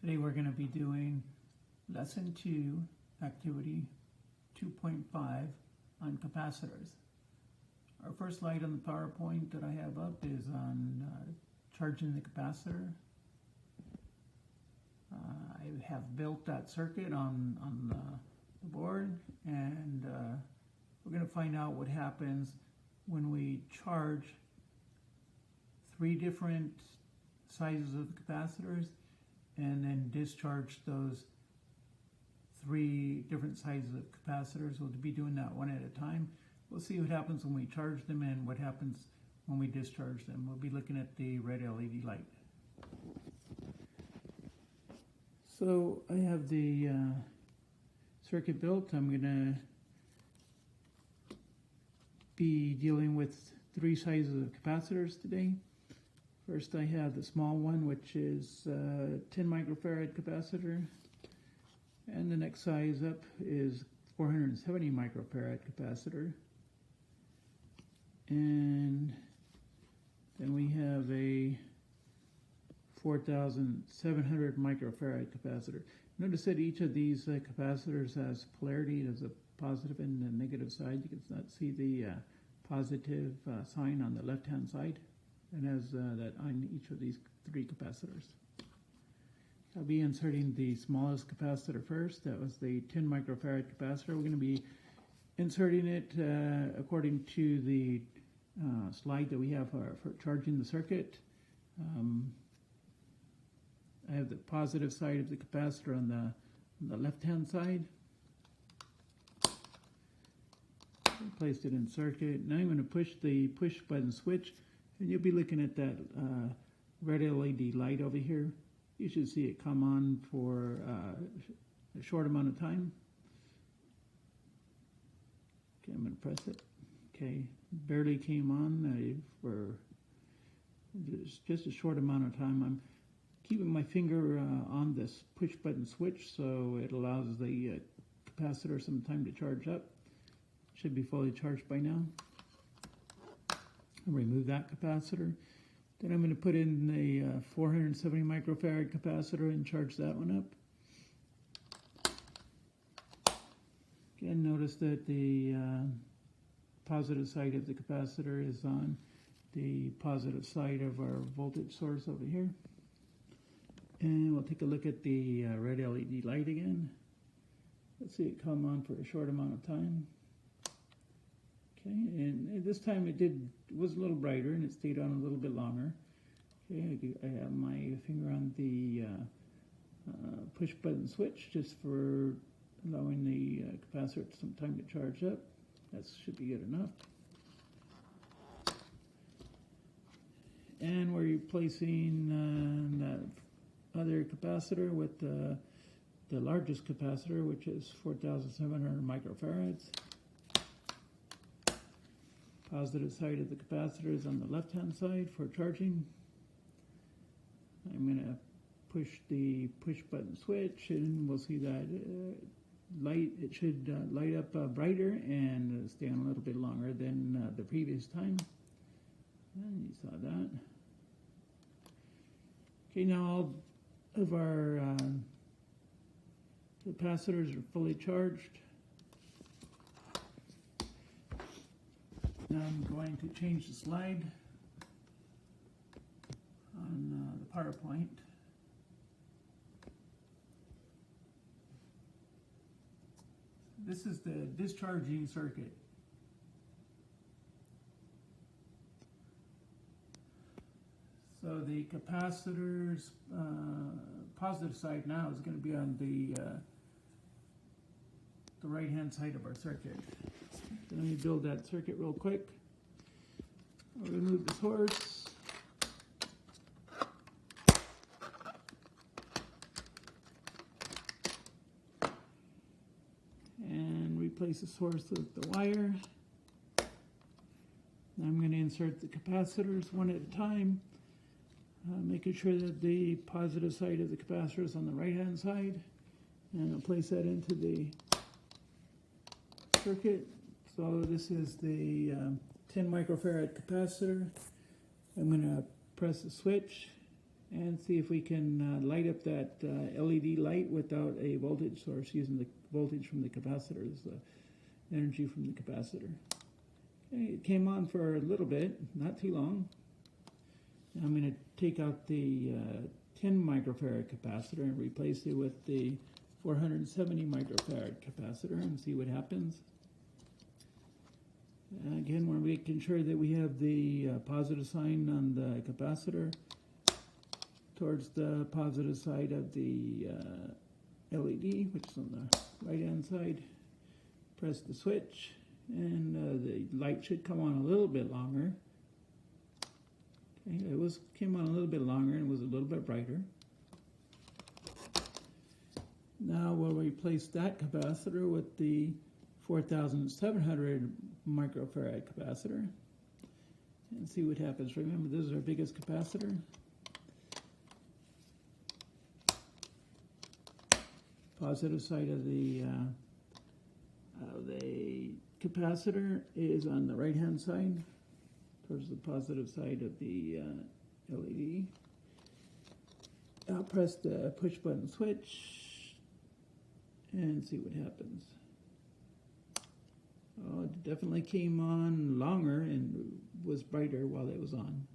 Today we're going to be doing lesson 2, activity 2.5 on capacitors. Our first slide on the PowerPoint that I have up is on charging the capacitor. I have built that circuit on the board, and we're going to find out what happens when we charge 3 different sizes of the capacitors and then discharge those 3 different sizes of capacitors. We'll be doing that one at a time. We'll see what happens when we charge them and what happens when we discharge them. We'll be looking at the red LED light. So I have the circuit built. I'm going to be dealing with 3 sizes of capacitors today. First I have the small one, which is 10 microfarad capacitor, and the next size up is 470 microfarad capacitor, and then we have a 4,700 microfarad capacitor. Notice that each of these capacitors has polarity. It has a positive and a negative side. You can see the positive sign on the left hand side, and has that on each of these 3 capacitors. I'll be inserting the smallest capacitor first. That was the 10 microfarad capacitor. We're going to be inserting it according to the slide that we have for charging the circuit. I have the positive side of the capacitor on the left hand side. I placed it in circuit. Now I'm going to push the push button switch, and you'll be looking at that red LED light over here. You should see it come on for a short amount of time. Okay, I'm going to press it. Okay, barely came on for just a short amount of time. I'm keeping my finger on this push button switch, so it allows the capacitor some time to charge up. Should be fully charged by now. I'll remove that capacitor. Then I'm going to put in the 470 microfarad capacitor and charge that one up. Again, notice that the positive side of the capacitor is on the positive side of our voltage source over here. And we'll take a look at the red LED light again. Let's see it come on for a short amount of time. Okay, and this time it was a little brighter, and it stayed on a little bit longer. Okay, I have my finger on the push button switch just for allowing the capacitor some time to charge up. That should be good enough. And we're replacing that other capacitor with the largest capacitor, which is 4,700 microfarads. Positive side of the capacitor is on the left hand side for charging. I'm going to push the push button switch, and we'll see that it should light up brighter and stay on a little bit longer than the previous time. And you saw that. Okay, now all of our capacitors are fully charged. Now I'm going to change the slide on the PowerPoint. This is the discharging circuit. So the capacitor's positive side now is going to be on the right hand side of our circuit. Let me build that circuit real quick. I'll remove the source. And replace the source with the wire. Now I'm going to insert the capacitors one at a time, making sure that the positive side of the capacitor is on the right hand side. And I'll place that into the circuit. So this is the 10 microfarad capacitor. I'm going to press the switch, and see if we can light up that LED light without a voltage source using the voltage from the capacitors, the energy from the capacitor. Okay, it came on for a little bit, not too long. I'm going to take out the 10 microfarad capacitor and replace it with the 470 microfarad capacitor and see what happens. Again, we're making sure that we have the positive sign on the capacitor towards the positive side of the LED, which is on the right hand side. Press the switch and the light should come on a little bit longer. Okay, it came on a little bit longer and was a little bit brighter. Now we'll replace that capacitor with the 4,700 microfarad capacitor and see what happens. Remember, this is our biggest capacitor. Positive side of the capacitor is on the right hand side towards the positive side of the LED. I'll press the push button switch and see what happens. Oh, it definitely came on longer and was brighter while it was on.